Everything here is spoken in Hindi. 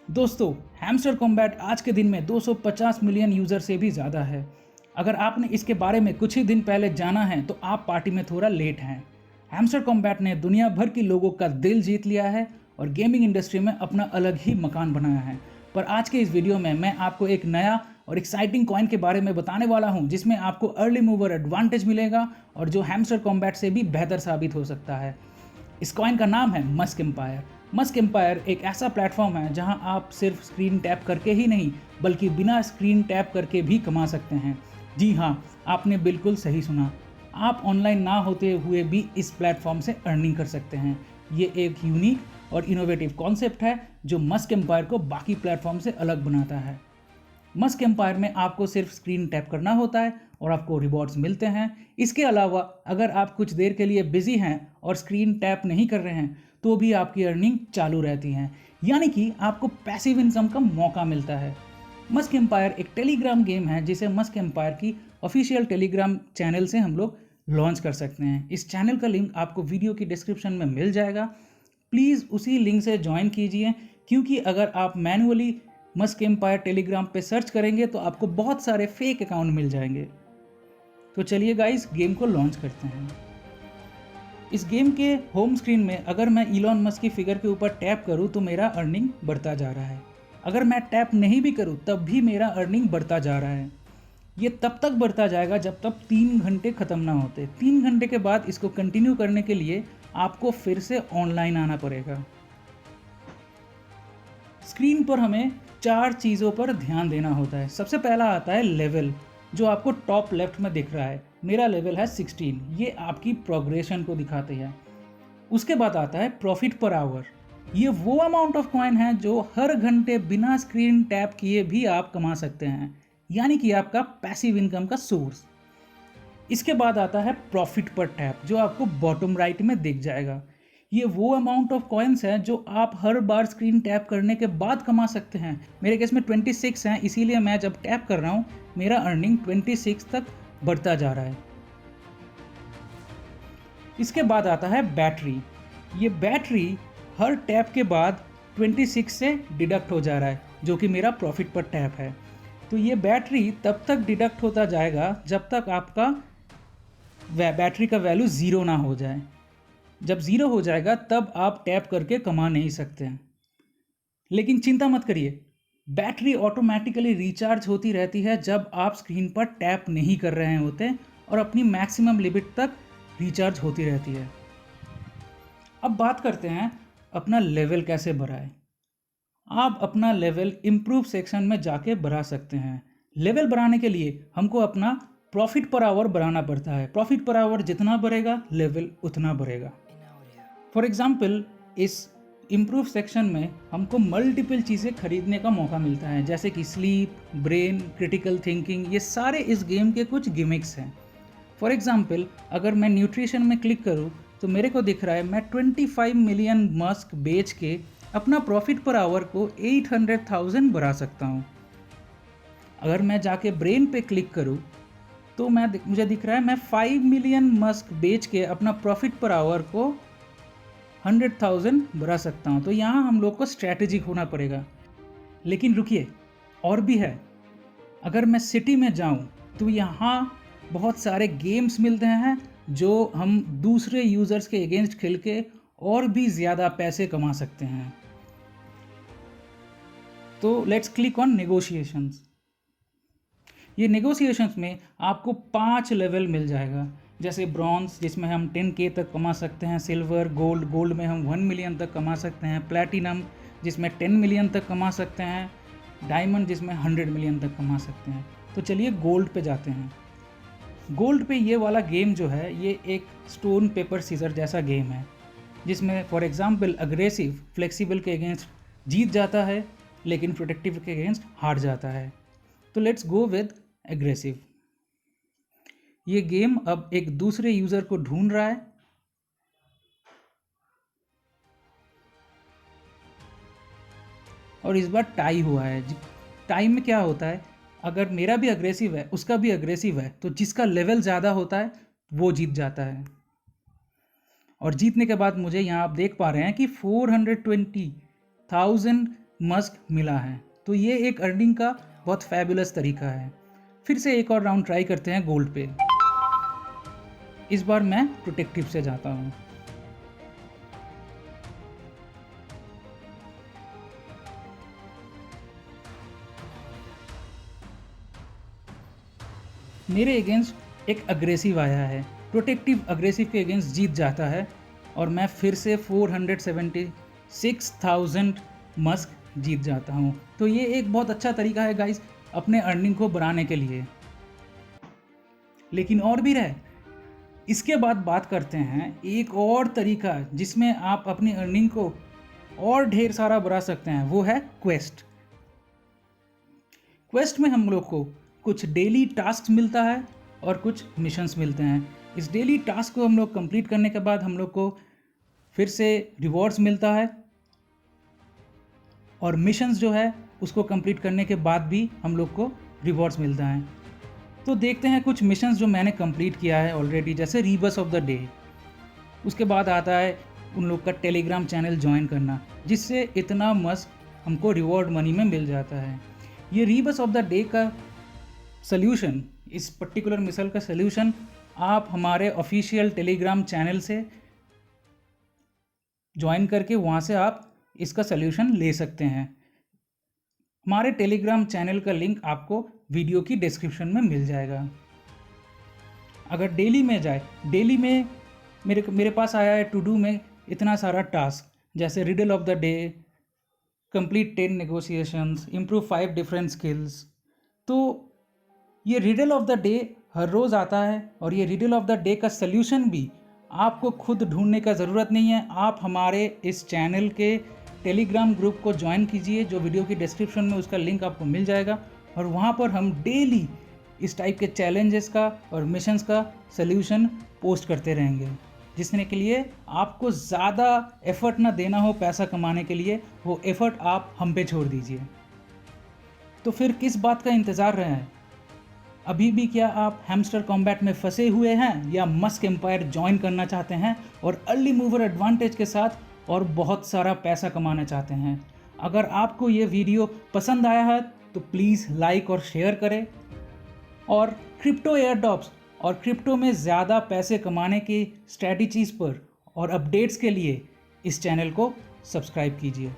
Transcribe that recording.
दोस्तों, हैमस्टर कॉम्बैट आज के दिन में 250 मिलियन यूज़र से भी ज़्यादा है। अगर आपने इसके बारे में कुछ ही दिन पहले जाना है तो आप पार्टी में थोड़ा लेट हैं। हैमस्टर कॉम्बैट ने दुनिया भर के लोगों का दिल जीत लिया है और गेमिंग इंडस्ट्री में अपना अलग ही मकान बनाया है। पर आज के इस वीडियो में मैं आपको एक नया और एक्साइटिंग कॉइन के बारे में बताने वाला हूं, जिसमें आपको अर्ली मूवर एडवांटेज मिलेगा और जो हैमस्टर कॉम्बैट से भी बेहतर साबित हो सकता है। इस कॉइन का नाम है मस्क एम्पायर। मस्क एम्पायर एक ऐसा प्लेटफॉर्म है जहां आप सिर्फ स्क्रीन टैप करके ही नहीं बल्कि बिना स्क्रीन टैप करके भी कमा सकते हैं। जी हाँ, आपने बिल्कुल सही सुना। आप ऑनलाइन ना होते हुए भी इस प्लेटफॉर्म से अर्निंग कर सकते हैं। ये एक यूनिक और इनोवेटिव कॉन्सेप्ट है जो मस्क एम्पायर को बाकी प्लेटफॉर्म से अलग बनाता है। मस्क एम्पायर में आपको सिर्फ स्क्रीन टैप करना होता है और आपको रिवॉर्ड्स मिलते हैं। इसके अलावा अगर आप कुछ देर के लिए बिजी हैं और स्क्रीन टैप नहीं कर रहे हैं तो भी आपकी अर्निंग चालू रहती है, यानी कि आपको पैसिव इनकम का मौका मिलता है। मस्क एम्पायर एक टेलीग्राम गेम है जिसे मस्क एम्पायर की ऑफिशियल टेलीग्राम चैनल से हम लोग लॉन्च कर सकते हैं। इस चैनल का लिंक आपको वीडियो की डिस्क्रिप्शन में मिल जाएगा। प्लीज़ उसी लिंक से ज्वाइन कीजिए, क्योंकि अगर आप मैनुअली मस्क एम्पायर टेलीग्राम पे सर्च करेंगे तो आपको बहुत सारे फेक अकाउंट मिल जाएंगे। तो चलिए गाइस, गेम को लॉन्च करते हैं। इस गेम के होम स्क्रीन में अगर मैं इलॉन मस्क की फिगर के ऊपर टैप करूं तो मेरा अर्निंग बढ़ता जा रहा है। अगर मैं टैप नहीं भी करूं तब भी मेरा अर्निंग बढ़ता जा रहा है। ये तब तक बढ़ता जाएगा जब तक 3 घंटे ख़त्म ना होते। 3 घंटे के बाद इसको कंटिन्यू करने के लिए आपको फिर से ऑनलाइन आना पड़ेगा। स्क्रीन पर हमें 4 चीज़ों पर ध्यान देना होता है। सबसे पहला आता है लेवल, जो आपको टॉप लेफ्ट में दिख रहा है। मेरा लेवल है 16, ये आपकी प्रोग्रेशन को दिखाते हैं। उसके बाद आता है प्रॉफिट पर आवर। ये वो अमाउंट ऑफ कॉइन है जो हर घंटे बिना स्क्रीन टैप किए भी आप कमा सकते हैं, यानी कि आपका पैसिव इनकम का सोर्स। इसके बाद आता है प्रॉफिट पर टैप, जो आपको बॉटम राइट में दिख जाएगा। ये वो अमाउंट ऑफ कॉइन्स हैं जो आप हर बार स्क्रीन टैप करने के बाद कमा सकते हैं। मेरे केस में 26 हैं, इसीलिए मैं जब टैप कर रहा हूँ मेरा अर्निंग 26 तक बढ़ता जा रहा है। इसके बाद आता है बैटरी। ये बैटरी हर टैप के बाद 26 से डिडक्ट हो जा रहा है, जो कि मेरा प्रॉफिट पर टैप है। तो ये बैटरी तब तक डिडक्ट होता जाएगा जब तक आपका बैटरी का वैल्यू ज़ीरो ना हो जाए। जब ज़ीरो हो जाएगा तब आप टैप करके कमा नहीं सकते हैं। लेकिन चिंता मत करिए, बैटरी ऑटोमेटिकली रिचार्ज होती रहती है जब आप स्क्रीन पर टैप नहीं कर रहे होते और अपनी मैक्सिमम लिमिट तक रिचार्ज होती रहती है। अब बात करते हैं अपना लेवल कैसे बढ़ाएं। आप अपना लेवल इम्प्रूव सेक्शन में जाके बढ़ा सकते हैं। लेवल बढ़ाने के लिए हमको अपना प्रॉफिट पर आवर बढ़ाना पड़ता है। प्रॉफिट पर आवर जितना बढ़ेगा लेवल उतना बढ़ेगा। फॉर एग्जाम्पल, इस इम्प्रूव सेक्शन में हमको मल्टीपल चीज़ें खरीदने का मौका मिलता है, जैसे कि स्लीप, ब्रेन, क्रिटिकल थिंकिंग। ये सारे इस गेम के कुछ गिमिक्स हैं। फॉर एग्जाम्पल, अगर मैं न्यूट्रिशन में क्लिक करूँ तो मेरे को दिख रहा है मैं 25 मिलियन मस्क बेच के अपना प्रॉफिट पर आवर को 800,000 बढ़ा सकता हूँ। अगर मैं जाके ब्रेन पे क्लिक करूँ तो मुझे दिख रहा है मैं 5 मिलियन मस्क बेच के अपना प्रॉफिट पर आवर को 100,000 बढ़ा सकता हूँ। तो यहाँ हम लोग को स्ट्रैटेजिक होना पड़ेगा। लेकिन रुकिए, और भी है। अगर मैं सिटी में जाऊँ तो यहाँ बहुत सारे गेम्स मिलते हैं जो हम दूसरे यूज़र्स के अगेंस्ट खेल के और भी ज़्यादा पैसे कमा सकते हैं। तो लेट्स क्लिक ऑन नेगोशिएशंस। ये नेगोशिएशंस में आपको 5 लेवल मिल जाएगा, जैसे ब्रॉन्ज जिसमें हम 10K तक कमा सकते हैं, सिल्वर, गोल्ड में हम 1 मिलियन तक कमा सकते हैं, प्लैटिनम जिसमें 10 मिलियन तक कमा सकते हैं, डायमंड जिसमें 100 मिलियन तक कमा सकते हैं। तो चलिए गोल्ड पे जाते हैं। गोल्ड पे ये वाला गेम जो है ये एक स्टोन पेपर सीजर जैसा गेम है, जिसमें फॉर एग्जांपल अग्रेसिव फ्लेक्सिबल के अगेंस्ट जीत जाता है लेकिन प्रोटेक्टिव के अगेंस्ट हार जाता है। तो लेट्स गो विद एग्रेसिव। ये गेम अब एक दूसरे यूज़र को ढूंढ रहा है। और इस बार टाई हुआ है। टाई में क्या होता है, अगर मेरा भी अग्रेसिव है उसका भी अग्रेसिव है तो जिसका लेवल ज़्यादा होता है वो जीत जाता है। और जीतने के बाद मुझे यहाँ आप देख पा रहे हैं कि 420,000 मस्क मिला है। तो ये एक अर्निंग का बहुत फैबुलस तरीका है। फिर से एक और राउंड ट्राई करते हैं गोल्ड पे। इस बार मैं प्रोटेक्टिव से जाता हूँ। मेरे अगेंस्ट एक अग्रेसिव आया है। प्रोटेक्टिव अग्रेसिव के अगेंस्ट जीत जाता है और मैं फिर से 476,000 मस्क जीत जाता हूँ। तो ये एक बहुत अच्छा तरीका है गाइस अपने अर्निंग को बढ़ाने के लिए। लेकिन और भी रहे, इसके बाद बात करते हैं एक और तरीका जिसमें आप अपनी अर्निंग को और ढेर सारा बढ़ा सकते हैं, वो है क्वेस्ट। क्वेस्ट में हम लोग को कुछ डेली टास्क मिलता है और कुछ मिशंस मिलते हैं। इस डेली टास्क को हम लोग कंप्लीट करने के बाद हम लोग को फिर से रिवॉर्ड्स मिलता है और मिशंस जो है उसको कंप्लीट करने के बाद भी हम लोग को रिवॉर्ड्स मिलता है। तो देखते हैं कुछ मिशंस जो मैंने कंप्लीट किया है ऑलरेडी, जैसे रीबस ऑफ द डे। उसके बाद आता है उन लोग का टेलीग्राम चैनल ज्वाइन करना, जिससे इतना मस्क हमको रिवॉर्ड मनी में मिल जाता है। ये रीबस ऑफ द डे का सल्यूशन, इस पर्टिकुलर मिसल का सल्यूशन आप हमारे ऑफिशियल टेलीग्राम चैनल से ज्वाइन करके वहाँ से आप इसका सल्यूशन ले सकते हैं। हमारे टेलीग्राम चैनल का लिंक आपको वीडियो की डिस्क्रिप्शन में मिल जाएगा। अगर डेली में जाए, डेली में मेरे पास आया है टू डू में इतना सारा टास्क, जैसे riddle of the day, complete 10 negotiations, improve 5 different skills. तो ये रिडल ऑफ द डे हर रोज़ आता है और ये रिडल ऑफ द डे का सल्यूशन भी आपको खुद ढूंढने का ज़रूरत नहीं है। आप हमारे इस चैनल के टेलीग्राम ग्रुप को ज्वाइन कीजिए, जो वीडियो की डिस्क्रिप्शन में उसका लिंक आपको मिल जाएगा, और वहाँ पर हम डेली इस टाइप के चैलेंजेस का और मिशंस का सल्यूशन पोस्ट करते रहेंगे, जिसने के लिए आपको ज़्यादा एफर्ट ना देना हो पैसा कमाने के लिए, वो एफर्ट आप हम पे छोड़ दीजिए। तो फिर किस बात का इंतज़ार रहे हैं? अभी भी क्या आप हैमस्टर कॉम्बैट में फंसे हुए हैं या मस्क एम्पायर ज्वाइन करना चाहते हैं और अर्ली मूवर एडवांटेज के साथ और बहुत सारा पैसा कमाना चाहते हैं? अगर आपको ये वीडियो पसंद आया है तो प्लीज़ लाइक और शेयर करें, और क्रिप्टो एयरड्रॉप्स और क्रिप्टो में ज़्यादा पैसे कमाने की स्ट्रैटेजीज़ पर और अपडेट्स के लिए इस चैनल को सब्सक्राइब कीजिए।